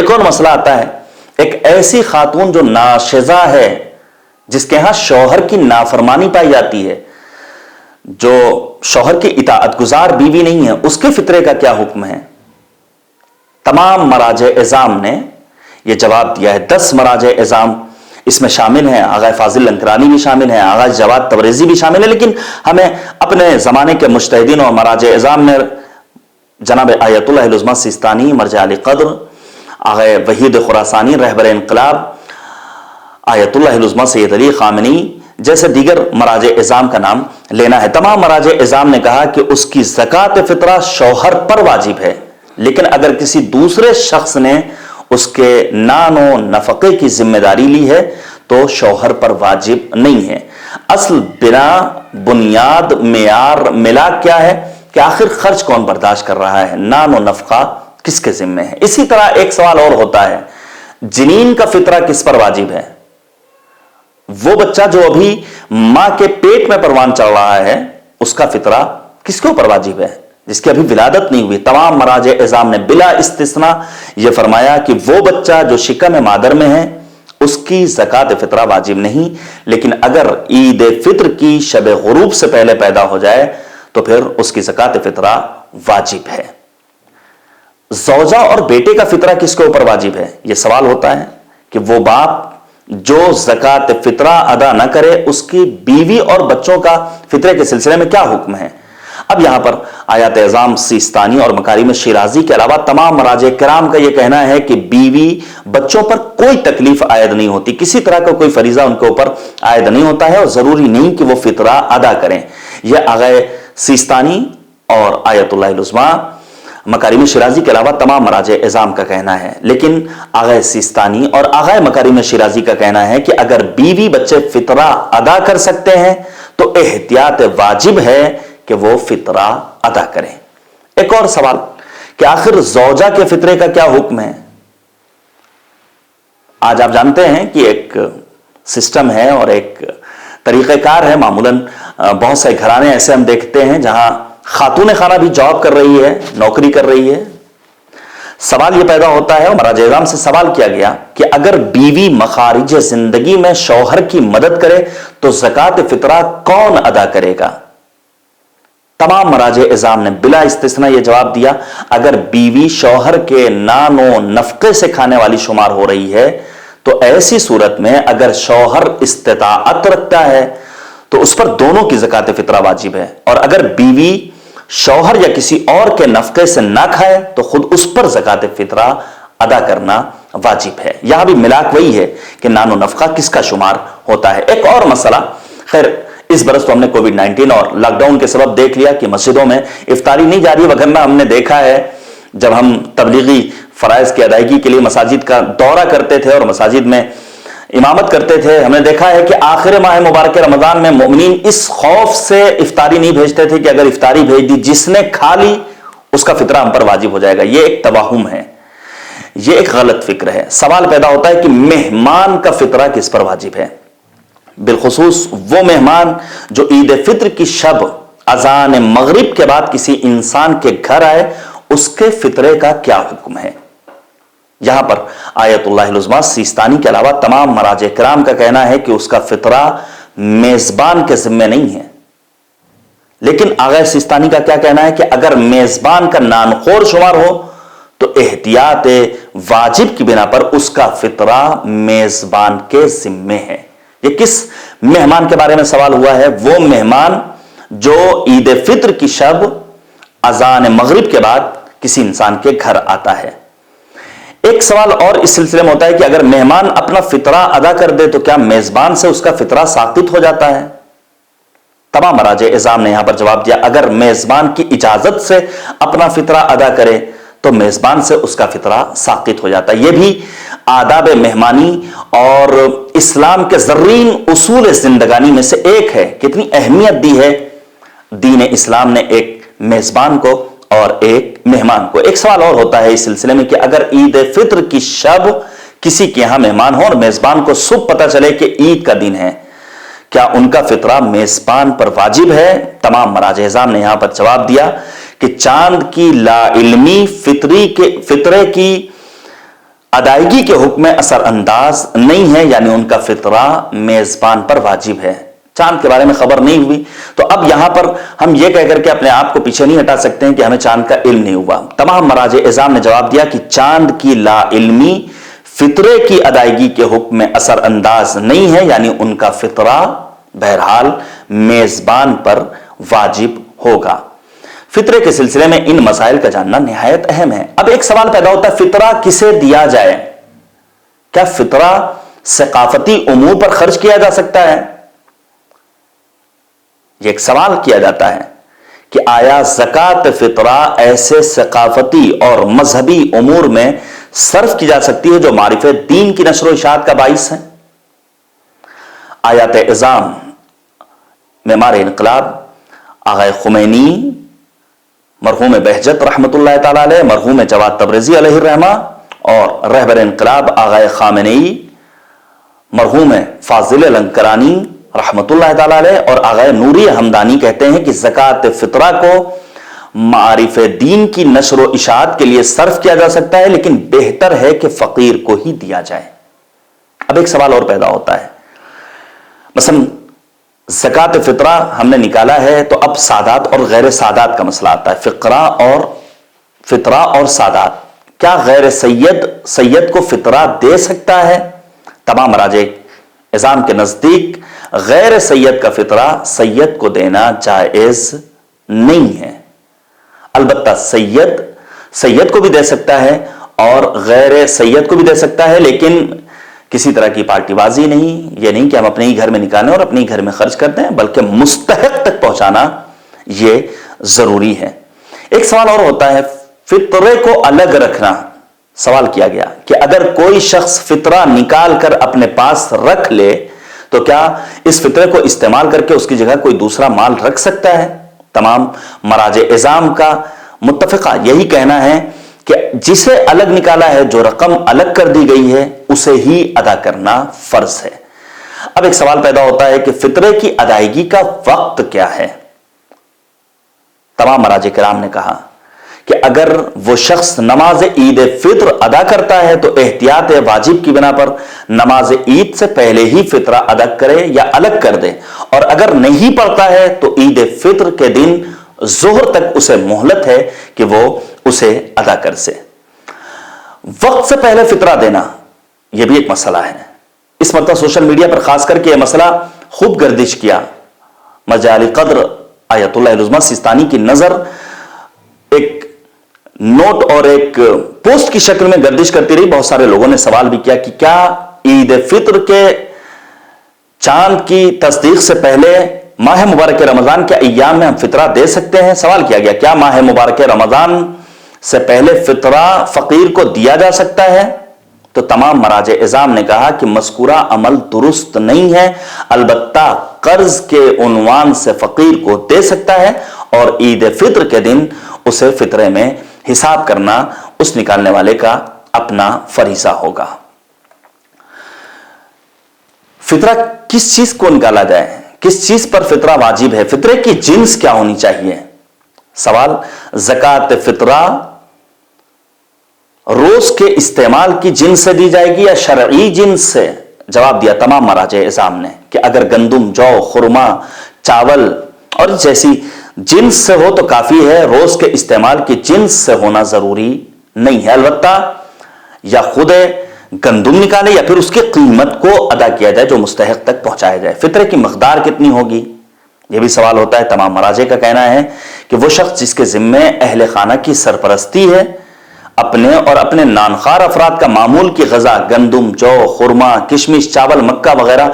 ایک اور مسئلہ آتا ہے، ایک ایسی خاتون جو ناشزہ ہے، جس کے ہاں شوہر کی نافرمانی پائی جاتی ہے، جو شوہر کی اطاعت گزار بیوی نہیں ہے، اس کے فطرے کا کیا حکم ہے؟ تمام مراجع عظام نے یہ جواب دیا ہے۔ 10 مراجع عظام اس میں شامل ہیں، آغا فاضل لنکرانی بھی شامل ہیں، آغا جواد تبریزی بھی شامل ہے، لیکن ہمیں اپنے زمانے کے مجتہدین اور مراجع عظام میں جناب آیت اللہ العظمیٰ سیستانی، مرجع علی قدر، آغا وحید خراسانی رہبر انقلاب، آیت اللہ العظمیٰ سید علی خامنی جیسے دیگر مراجع عظام کا نام لینا ہے۔ تمام مراجع عظام نے کہا کہ اس کی زکوٰۃ فطرہ شوہر پر واجب ہے، لیکن اگر کسی دوسرے شخص نے اس کے نان و نفقے کی ذمہ داری لی ہے تو شوہر پر واجب نہیں ہے۔ اصل بنا بنیاد معیار ملا کیا ہے کہ آخر خرچ کون برداشت کر رہا ہے، نان و نفقہ کس کے ذمہ ہے۔ اسی طرح ایک سوال اور ہوتا ہے، جنین کا فطرہ کس پر واجب ہے؟ وہ بچہ جو ابھی ماں کے پیٹ میں پروان چڑھ رہا ہے، اس کا فطرہ کس کے اوپر واجب ہے؟ جس کی ابھی ولادت نہیں ہوئی۔ تمام مراجع عظام نے بلا استثناء یہ فرمایا کہ وہ بچہ جو شکم مادر میں ہے اس کی زکوٰۃ فطرہ واجب نہیں، لیکن اگر عید فطر کی شب غروب سے پہلے پیدا ہو جائے تو پھر اس کی زکوٰۃ فطرہ واجب ہے۔ زوجہ اور بیٹے کا فطرہ کس کے اوپر واجب ہے؟ یہ سوال ہوتا ہے کہ وہ باپ جو زکوٰۃ فطرہ ادا نہ کرے، اس کی بیوی اور بچوں کا فطرے کے سلسلے میں کیا حکم ہے؟ اب یہاں پر آیات اعظام سیستانی اور مکارم شیرازی کے علاوہ تمام مراجع کرام کا یہ کہنا ہے کہ بیوی بچوں پر کوئی تکلیف عائد نہیں ہوتی، کسی طرح کا کوئی فریضہ ان کے اوپر عائد نہیں ہوتا ہے، اور ضروری نہیں کہ وہ فطرہ ادا کریں۔ یہ آغا سیستانی اور آیت اللہ العظمیٰ مکارم شیرازی کے علاوہ تمام مراجع عظام کا کہنا ہے، لیکن آغا سیستانی اور آغا مکارم شیرازی کا کہنا ہے کہ اگر بیوی بچے فطرہ ادا کر سکتے ہیں تو احتیاط واجب ہے کہ وہ فطرہ ادا کریں۔ ایک اور سوال کہ آخر زوجہ کے فطرے کا کیا حکم ہے؟ آج آپ جانتے ہیں کہ ایک سسٹم ہے اور ایک طریقہ کار ہے، معمولاً بہت سے گھرانے ایسے ہم دیکھتے ہیں جہاں خاتون خانہ بھی جاب کر رہی ہے، نوکری کر رہی ہے۔ سوال یہ پیدا ہوتا ہے، اور مراجع اعظام سے سوال کیا گیا کہ اگر بیوی مخارج زندگی میں شوہر کی مدد کرے تو زکوٰۃ فطرہ کون ادا کرے گا؟ تمام مراجع اعظام نے بلا استثناء یہ جواب دیا، اگر بیوی شوہر کے نان و نفقے سے کھانے والی شمار ہو رہی ہے تو ایسی صورت میں اگر شوہر استطاعت رکھتا ہے تو اس پر دونوں کی زکوٰۃ فطرہ واجب ہے، اور اگر بیوی شوہر یا کسی اور کے نفقے سے نہ کھائے تو خود اس پر زکوٰۃ فطرہ ادا کرنا واجب ہے۔ یہاں بھی ملاک وہی ہے کہ نان و نفقہ کس کا شمار ہوتا ہے۔ ایک اور مسئلہ، خیر اس برس تو ہم نے کووڈ-19 اور لاک ڈاؤن کے سبب دیکھ لیا کہ مسجدوں میں افطاری نہیں جاری، وگرنہ ہم نے دیکھا ہے جب ہم تبلیغی فرائض کی ادائیگی کے لیے مساجد کا دورہ کرتے تھے اور مساجد میں امامت کرتے تھے، ہم نے دیکھا ہے کہ آخر ماہ مبارک رمضان میں مومنین اس خوف سے افطاری نہیں بھیجتے تھے کہ اگر افطاری بھیج دی جس نے کھا لی اس کا فطرہ ہم پر واجب ہو جائے گا۔ یہ ایک توہم ہے، یہ ایک غلط فکر ہے۔ سوال پیدا ہوتا ہے کہ مہمان کا فطرہ کس پر واجب ہے؟ بالخصوص وہ مہمان جو عید فطر کی شب اذان مغرب کے بعد کسی انسان کے گھر آئے، اس کے فطرے کا کیا حکم ہے؟ یہاں پر آیت اللہ العظمیٰ سیستانی کے علاوہ تمام مراجع کرام کا کہنا ہے کہ اس کا فطرہ میزبان کے ذمہ نہیں ہے، لیکن آغا سیستانی کا کیا کہنا ہے کہ اگر میزبان کا نانخور شمار ہو تو احتیاط واجب کی بنا پر اس کا فطرہ میزبان کے ذمہ ہے۔ یہ کس مہمان کے بارے میں سوال ہوا ہے؟ وہ مہمان جو عید فطر کی شب اذان مغرب کے بعد کسی انسان کے گھر آتا ہے۔ ایک سوال اور اس سلسلے میں ہوتا ہے کہ اگر مہمان اپنا فطرہ ادا کر دے تو کیا میزبان سے اس کا فطرہ ساقط ہو جاتا ہے؟ تمام مراجع اعظام نے یہاں پر جواب دیا، اگر میزبان کی اجازت سے اپنا فطرہ ادا کرے تو میزبان سے اس کا فطرہ ساقط ہو جاتا ہے۔ یہ بھی آداب مہمانی اور اسلام کے زرین اصول زندگانی میں سے ایک ہے۔ کتنی اہمیت دی ہے دین اسلام نے ایک میزبان کو اور ایک مہمان کو۔ ایک سوال اور ہوتا ہے اس سلسلے میں کہ اگر عید فطر کی شب کسی کے یہاں مہمان ہو اور میزبان کو صبح پتہ چلے کہ عید کا دن ہے، کیا ان کا فطرہ میزبان پر واجب ہے؟ تمام مراجع اعظام نے یہاں پر جواب دیا کہ چاند کی لا علمی فطرے کی ادائیگی کے حکم میں اثر انداز نہیں ہے، یعنی ان کا فطرہ میزبان پر واجب ہے۔ چاند کے بارے میں خبر نہیں ہوئی تو اب یہاں پر ہم یہ کہہ کر کے اپنے آپ کو پیچھے نہیں ہٹا سکتے ہیں کہ ہمیں چاند کا علم نہیں ہوا۔ تمام مراجع اعظام نے جواب دیا کہ چاند کی لا علمی فطرے کی ادائیگی کے حکم میں اثر انداز نہیں ہے، یعنی ان کا فطرہ بہرحال میزبان پر واجب ہوگا۔ فطرے کے سلسلے میں ان مسائل کا جاننا نہایت اہم ہے۔ اب ایک سوال پیدا ہوتا ہے، فطرہ کسے دیا جائے؟ کیا فطرہ ثقافتی امور پر خرچ کیا جا سکتا ہے؟ یہ ایک سوال کیا جاتا ہے کہ آیا زکوٰۃ فطرہ ایسے ثقافتی اور مذہبی امور میں صرف کی جا سکتی ہے جو معرفت دین کی نشر و اشاعت کا باعث ہے؟ آیات اعظام معمار انقلاب آغا خمینی، مرحوم بہجت رحمت اللہ تعالی علیہ، مرحوم جواد تبریزی علیہ الرحمہ، اور رہبر انقلاب آغا خامنئی، مرحوم فاضل لنکرانی رحمت اللہ تعالی علیہ، اور آغا نوری ہمدانی کہتے ہیں کہ زکوٰۃ فطرہ کو معارف دین کی نشر و اشاعت کے لیے صرف کیا جا سکتا ہے، لیکن بہتر ہے کہ فقیر کو ہی دیا جائے۔ اب ایک سوال اور پیدا ہوتا ہے، مثلا زکوٰۃ فطرہ ہم نے نکالا ہے تو اب سادات اور غیر سادات کا مسئلہ آتا ہے، فطرہ اور سادات۔ کیا غیر سید کو فطرہ دے سکتا ہے؟ تمام مراجع اعظام کے نزدیک غیر سید کا فطرہ سید کو دینا جائز نہیں ہے۔ البتہ سید کو بھی دے سکتا ہے اور غیر سید کو بھی دے سکتا ہے، لیکن کسی طرح کی پارٹی بازی نہیں، یہ نہیں کہ ہم اپنے ہی گھر میں نکالیں اور اپنے ہی گھر میں خرچ کرتے ہیں، بلکہ مستحق تک پہنچانا یہ ضروری ہے۔ ایک سوال اور ہوتا ہے، فطرے کو الگ رکھنا۔ سوال کیا گیا کہ اگر کوئی شخص فطرہ نکال کر اپنے پاس رکھ لے تو کیا اس فطرے کو استعمال کر کے اس کی جگہ کوئی دوسرا مال رکھ سکتا ہے؟ تمام مراجع اعظام کا متفقہ یہی کہنا ہے کہ جسے الگ نکالا ہے، جو رقم الگ کر دی گئی ہے، اسے ہی ادا کرنا فرض ہے۔ اب ایک سوال پیدا ہوتا ہے کہ فطرے کی ادائیگی کا وقت کیا ہے؟ تمام مراجع کرام نے کہا کہ اگر وہ شخص نماز عید فطر ادا کرتا ہے تو احتیاط واجب کی بنا پر نماز عید سے پہلے ہی فطرہ ادا کرے یا الگ کر دے، اور اگر نہیں پڑتا ہے تو عید فطر کے دن ظہر تک اسے مہلت ہے کہ وہ اسے ادا کر سے۔ وقت سے پہلے فطرہ دینا یہ بھی ایک مسئلہ ہے۔ اس مرتبہ سوشل میڈیا پر خاص کر کے یہ مسئلہ خوب گردش کیا۔ مرجع علی قدر آیت اللہ العظمیٰ سیستانی کی نظر ایک نوٹ اور ایک پوسٹ کی شکل میں گردش کرتی رہی۔ بہت سارے لوگوں نے سوال بھی کیا کہ کیا عید فطر کے چاند کی تصدیق سے پہلے ماہ مبارک رمضان کے ایام میں ہم فطرہ دے سکتے ہیں؟ سوال کیا گیا کیا ماہ مبارک رمضان سے پہلے فطرہ فقیر کو دیا جا سکتا ہے؟ تو تمام مراجع اعظام نے کہا کہ مذکورہ عمل درست نہیں ہے، البتہ قرض کے عنوان سے فقیر کو دے سکتا ہے، اور عید فطر کے دن اسے فطرے میں حساب کرنا اس نکالنے والے کا اپنا فریضہ ہوگا۔ فطرہ کس چیز کو نکالا جائے؟ کس چیز پر فطرہ واجب ہے؟ فطرے کی جنس کیا ہونی چاہیے؟ سوال، زکوٰۃ فطرہ روز کے استعمال کی جنس سے دی جائے گی یا شرعی جنس سے؟ جواب دیا تمام مراجع اعظام نے کہ اگر گندم، جو، خرما، چاول اور جیسی جنس سے ہو تو کافی ہے، روز کے استعمال کی جنس سے ہونا ضروری نہیں ہے۔ البتہ یا خود گندم نکالے یا پھر اس کی قیمت کو ادا کیا جائے جو مستحق تک پہنچایا جائے۔ فطرے کی مقدار کتنی ہوگی یہ بھی سوال ہوتا ہے۔ تمام مراجع کا کہنا ہے کہ وہ شخص جس کے ذمے اہل خانہ کی سرپرستی ہے، اپنے اور اپنے نانخوار افراد کا معمول کی غذا گندم، جو، خرما، کشمش، چاول، مکہ وغیرہ،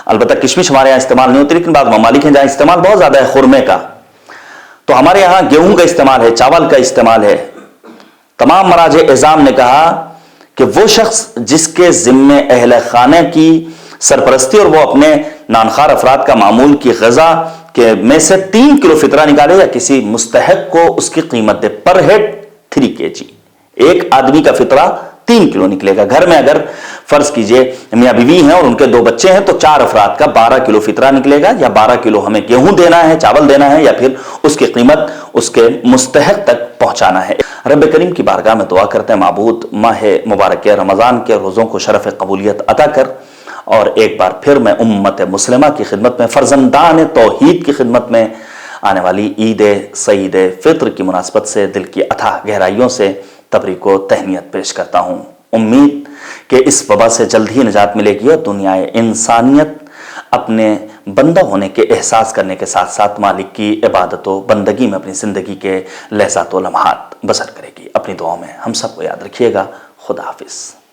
البتہ کشمش ہمارے یہاں استعمال نہیں ہوتی، لیکن بعض ممالک ہیں جہاں استعمال بہت زیادہ ہے خرمے کا، تو ہمارے یہاں گیہوں کا استعمال ہے، چاول کا استعمال ہے۔ تمام مراجع اعظام نے کہا کہ وہ شخص جس کے ذمے اہل خانہ کی سرپرستی اور وہ اپنے نانخوار افراد کا معمول کی غذا کے میں سے 3 کلو فطرہ نکالے یا کسی مستحق کو اس کی قیمت دے، پر ہیڈ 3 kg، ایک آدمی کا فطرہ 3 کلو نکلے گا۔ گھر میں اگر فرض کیجئے میاں بیوی ہیں اور ان کے 2 بچے ہیں تو 4 افراد کا 12 کلو فطرہ نکلے گا، یا 12 کلو ہمیں گیہوں دینا ہے، چاول دینا ہے، یا پھر اس کی قیمت اس کے مستحق تک پہنچانا ہے۔ رب کریم کی بارگاہ میں دعا کرتے ہیں معبود ماہ مبارک رمضان کے روزوں کو شرف قبولیت عطا کر، اور ایک بار پھر میں امت مسلمہ کی خدمت میں، فرزندان توحید کی خدمت میں آنے والی عید سعید فطر کی مناسبت سے دل کی اتھاہ گہرائیوں سے تبریک و تہنیت پیش کرتا ہوں۔ امید کہ اس وبا سے جلد ہی نجات ملے گی اور دنیا انسانیت اپنے بندہ ہونے کے احساس کرنے کے ساتھ ساتھ مالک کی عبادت و بندگی میں اپنی زندگی کے لحظات و لمحات بسر کرے گی۔ اپنی دعاؤں میں ہم سب کو یاد رکھیے گا۔ خدا حافظ۔